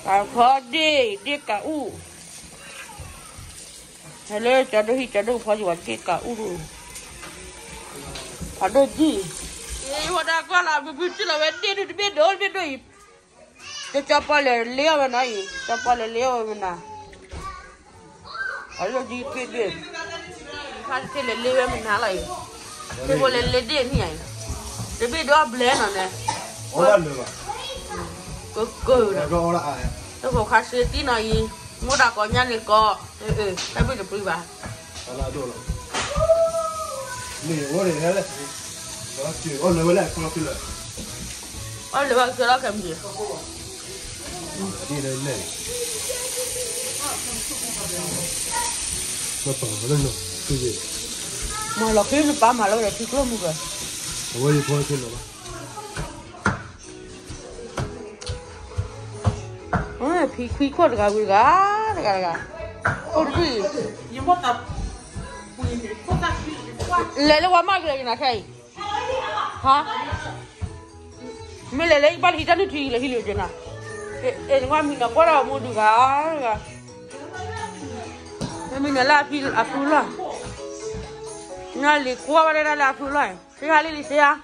cả khó đi cả u hay là cho đôi khó gì đi cả u phải đôi gì mà đã qua làm bị biết là vấn đề được biết đôi cho pa le leo mà này cho pa le leo mà nè ở đây đi biết phát cái le leo mà nè lại cái bộ le đi như vậy để biết đó blend nè cơ tôi có khát sữa tí này mua đã có nhăn thì có cái bây giờ bự bà ôi lấy bao nhiêu đó làm gì đi đây này nó tỏng lên rồi cái gì mà là khi nó bán mà lâu rồi thì có mua rồi ôi gì thôi rồi ôi phi khoa được cái ôi gì nhưng mà tập lấy nó qua mai cái này thầy hả mình lấy bao nhiêu tiền thì lấy nhiều tiền à em nói mình là quá là mua được cả mình là phi à phi là nhà lấy qua vào đây là phi là thế hai lấy xe à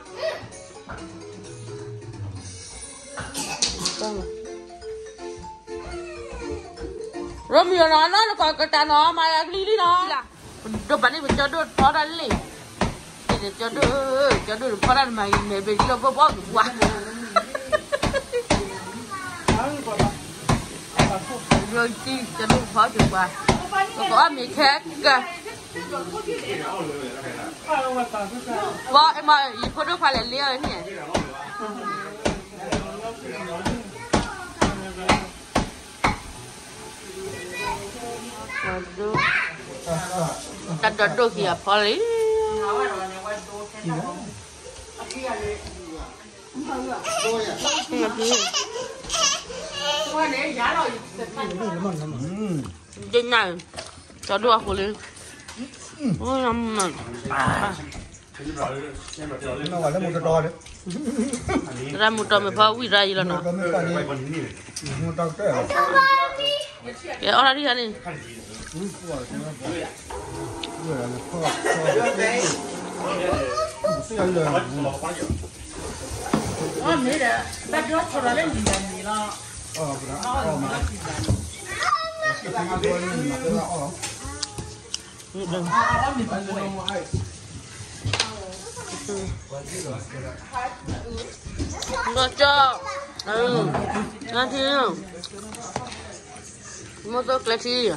rồi mình nói nó còn cái nó mà đi nó đồ bán đi cho đồ phá ra đi để cho đồ phá ra mà này bây giờ bó quá rồi chi cho đồ phá được quá có mì khác cả bó em ơi có đồ phá lại liêu nhỉ đặt đồ kia phá lấy trên này cho đồ của lên ôi nằm nó gọi là một trò đấy ra một trò mà phá quy ra gì là nó cái ở đây đi anh mấy đứa bắt gió cho nó lên gì lo nó cho ngon chưa mua tôi cái gì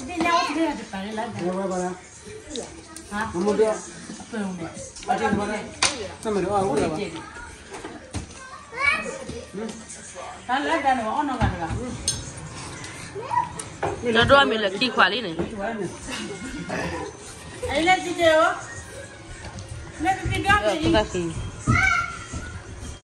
đi nhau thì là phải lấy hả mua được ở trên mua đây sao mà được ở đâu ta lấy ra nó nó gần gần nó đôi mình là khi khóa đi này ấy lên video lên video gì